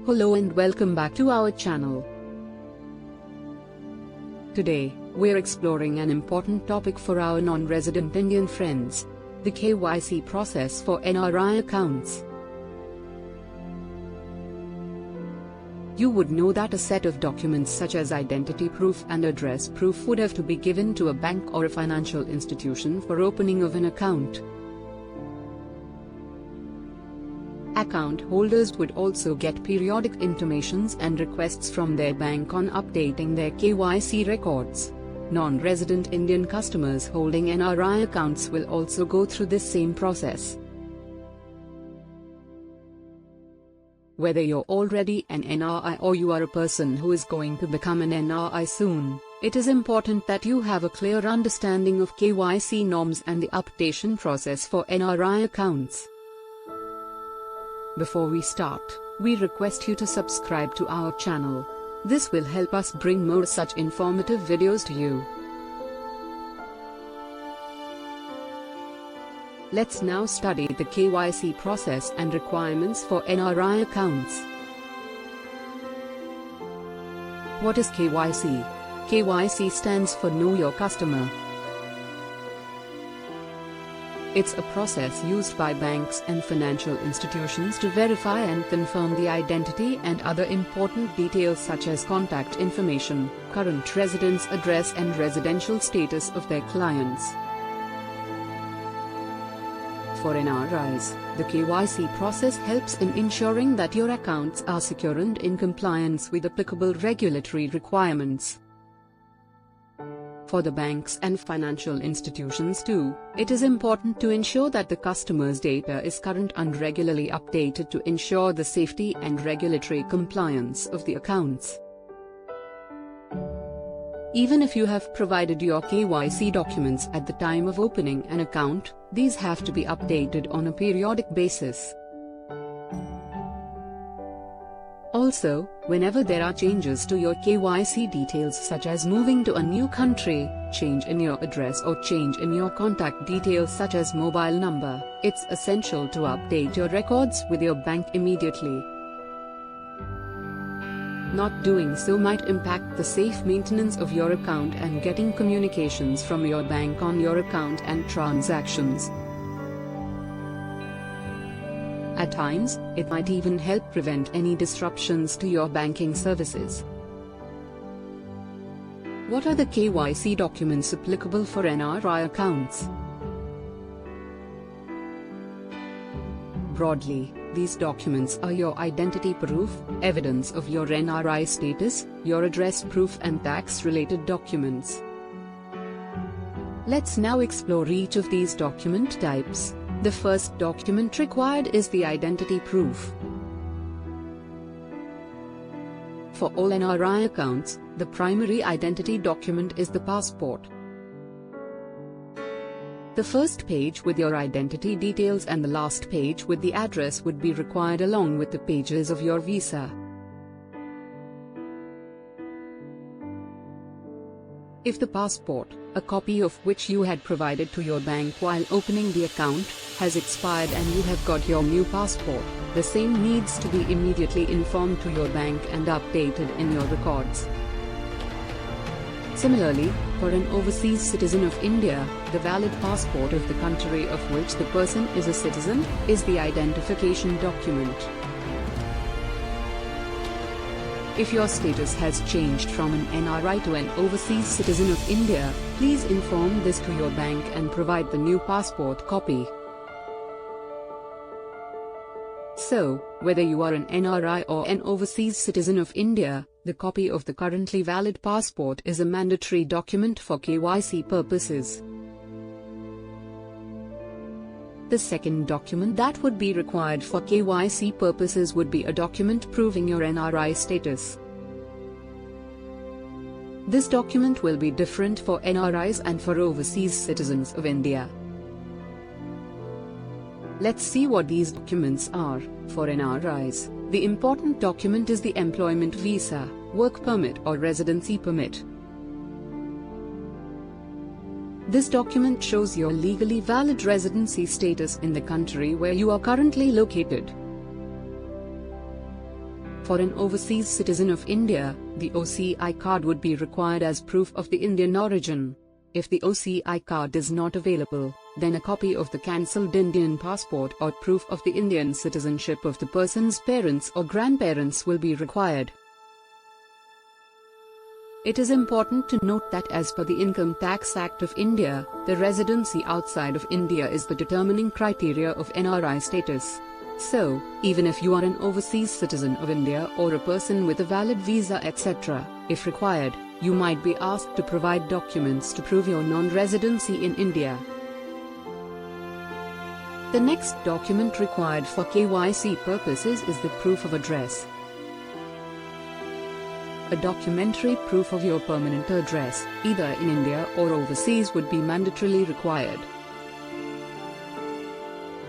Hello and welcome back to our channel. Today, we're exploring an important topic for our non-resident Indian friends, the KYC process for NRI accounts. You would know that a set of documents such as identity proof and address proof would have to be given to a bank or a financial institution for opening of an account. Account holders would also get periodic intimations and requests from their bank on updating their KYC records. Non-resident Indian customers holding NRI accounts will also go through this same process. Whether you're already an NRI or you are a person who is going to become an NRI soon, it is important that you have a clear understanding of KYC norms and the updation process for NRI accounts. Before we start, we request you to subscribe to our channel. This will help us bring more such informative videos to you. Let's now study the KYC process and requirements for NRI accounts. What is KYC? KYC stands for Know Your Customer. It's a process used by banks and financial institutions to verify and confirm the identity and other important details such as contact information, current residence address and residential status of their clients. For NRIs, the KYC process helps in ensuring that your accounts are secure and in compliance with applicable regulatory requirements. For the banks and financial institutions too, it is important to ensure that the customer's data is current and regularly updated to ensure the safety and regulatory compliance of the accounts. Even if you have provided your KYC documents at the time of opening an account, these have to be updated on a periodic basis. Also, whenever there are changes to your KYC details such as moving to a new country, change in your address or change in your contact details such as mobile number, it's essential to update your records with your bank immediately. Not doing so might impact the safe maintenance of your account and getting communications from your bank on your account and transactions. At times, it might even help prevent any disruptions to your banking services. What are the KYC documents applicable for NRI accounts? Broadly, these documents are your identity proof, evidence of your NRI status, your address proof and tax-related documents. Let's now explore each of these document types. The first document required is the identity proof. For all NRI accounts, the primary identity document is the passport. The first page with your identity details and the last page with the address would be required along with the pages of your visa. If the passport, a copy of which you had provided to your bank while opening the account, has expired and you have got your new passport, the same needs to be immediately informed to your bank and updated in your records. Similarly, for an overseas citizen of India, the valid passport of the country of which the person is a citizen, is the identification document. If your status has changed from an NRI to an overseas citizen of India, please inform this to your bank and provide the new passport copy. So, whether you are an NRI or an overseas citizen of India, the copy of the currently valid passport is a mandatory document for KYC purposes. The second document that would be required for KYC purposes would be a document proving your NRI status. This document will be different for NRIs and for overseas citizens of India. Let's see what these documents are. For NRIs, the important document is the employment visa, work permit or residency permit. This document shows your legally valid residency status in the country where you are currently located. For an overseas citizen of India, the OCI card would be required as proof of the Indian origin. If the OCI card is not available, then a copy of the cancelled Indian passport or proof of the Indian citizenship of the person's parents or grandparents will be required. It is important to note that as per the Income Tax Act of India, the residency outside of India is the determining criteria of NRI status. So, even if you are an overseas citizen of India or a person with a valid visa etc., if required, you might be asked to provide documents to prove your non-residency in India. The next document required for KYC purposes is the proof of address. A documentary proof of your permanent address, either in India or overseas, would be mandatorily required.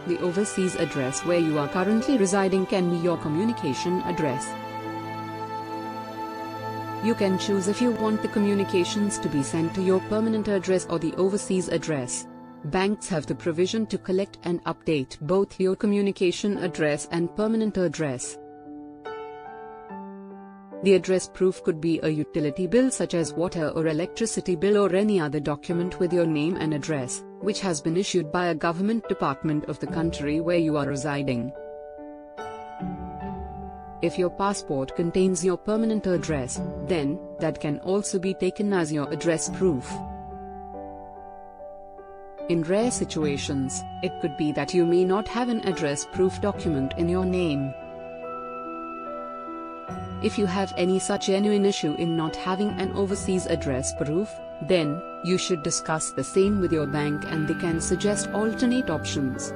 The overseas address where you are currently residing can be your communication address. You can choose if you want the communications to be sent to your permanent address or the overseas address. Banks have the provision to collect and update both your communication address and permanent address. The address proof could be a utility bill such as water or electricity bill or any other document with your name and address, which has been issued by a government department of the country where you are residing. If your passport contains your permanent address, then that can also be taken as your address proof. In rare situations, it could be that you may not have an address proof document in your name. If you have any such genuine issue in not having an overseas address proof, then you should discuss the same with your bank and they can suggest alternate options.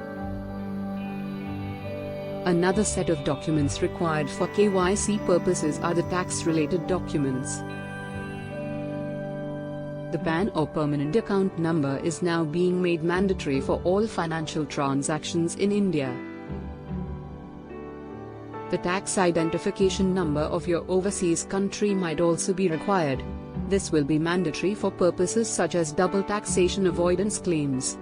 Another set of documents required for KYC purposes are the tax-related documents. The PAN or permanent account number is now being made mandatory for all financial transactions in India. The tax identification number of your overseas country might also be required. This will be mandatory for purposes such as double taxation avoidance claims.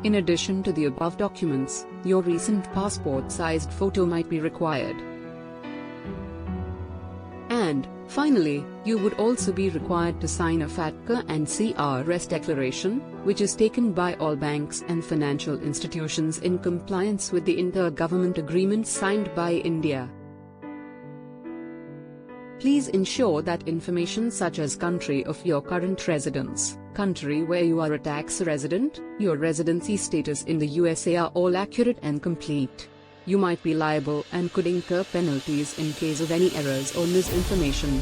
In addition to the above documents, your recent passport-sized photo might be required. And, finally, you would also be required to sign a FATCA and CRS declaration, which is taken by all banks and financial institutions in compliance with the inter-government agreement signed by India. Please ensure that information such as country of your current residence, country where you are a tax resident, your residency status in the USA are all accurate and complete. You might be liable and could incur penalties in case of any errors or misinformation.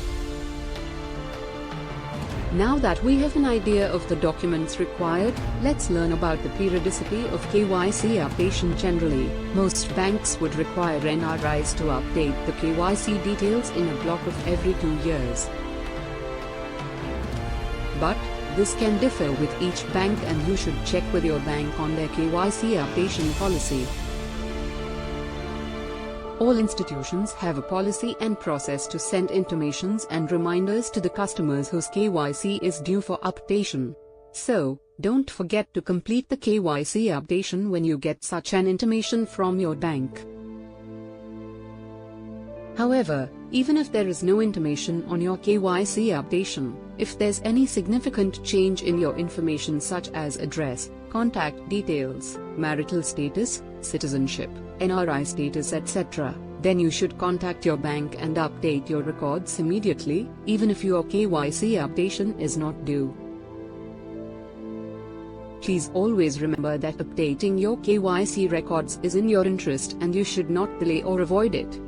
Now that we have an idea of the documents required, let's learn about the periodicity of KYC updation generally. Most banks would require NRIs to update the KYC details in a block of every 2 years. But this can differ with each bank and you should check with your bank on their KYC updation policy. All institutions have a policy and process to send intimations and reminders to the customers whose KYC is due for updation. So, don't forget to complete the KYC updation when you get such an intimation from your bank. However, even if there is no intimation on your KYC updation, if there's any significant change in your information such as address, contact details, marital status, citizenship, NRI status etc., then you should contact your bank and update your records immediately, even if your KYC updation is not due. Please always remember that updating your KYC records is in your interest and you should not delay or avoid it.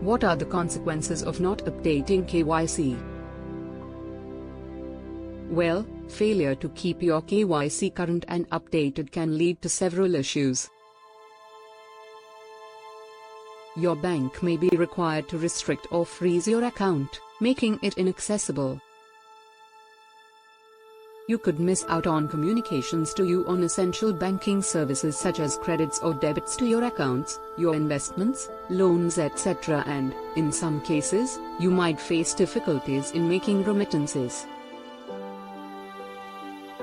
What are the consequences of not updating KYC? Well, failure to keep your KYC current and updated can lead to several issues. Your bank may be required to restrict or freeze your account, making it inaccessible. You could miss out on communications to you on essential banking services such as credits or debits to your accounts, your investments, loans etc., and, in some cases, you might face difficulties in making remittances.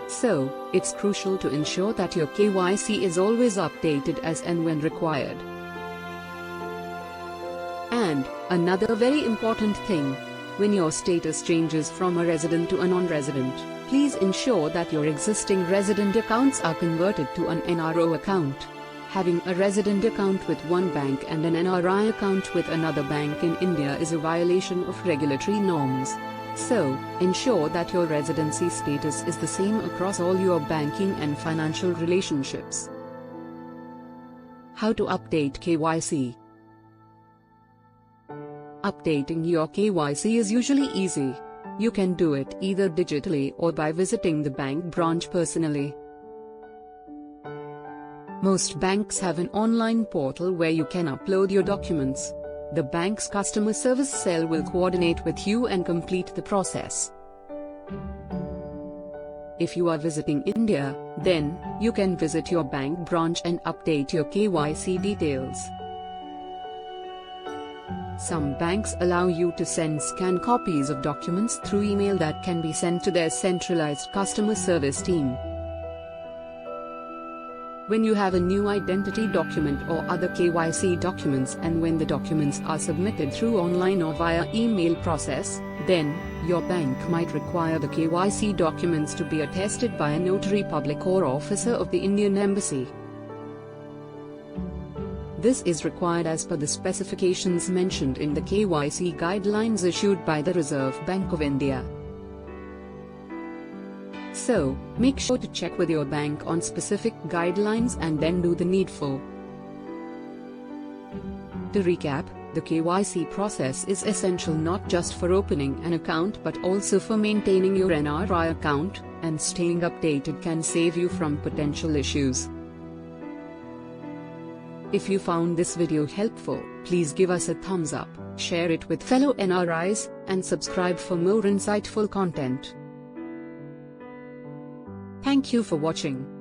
So, it's crucial to ensure that your KYC is always updated as and when required. And, another very important thing, when your status changes from a resident to a non-resident, please ensure that your existing resident accounts are converted to an NRO account. Having a resident account with one bank and an NRI account with another bank in India is a violation of regulatory norms. So, ensure that your residency status is the same across all your banking and financial relationships. How to update KYC? Updating your KYC is usually easy. You can do it either digitally or by visiting the bank branch personally. Most banks have an online portal where you can upload your documents. The bank's customer service cell will coordinate with you and complete the process. If you are visiting India, then you can visit your bank branch and update your KYC details. Some banks allow you to send scanned copies of documents through email that can be sent to their centralized customer service team. When you have a new identity document or other KYC documents and when the documents are submitted through online or via email process, then your bank might require the KYC documents to be attested by a notary public or officer of the Indian Embassy. This is required as per the specifications mentioned in the KYC guidelines issued by the Reserve Bank of India. So, make sure to check with your bank on specific guidelines and then do the needful. To recap, the KYC process is essential not just for opening an account but also for maintaining your NRI account, and staying updated can save you from potential issues. If you found this video helpful, please give us a thumbs up, share it with fellow NRIs, and subscribe for more insightful content. Thank you for watching.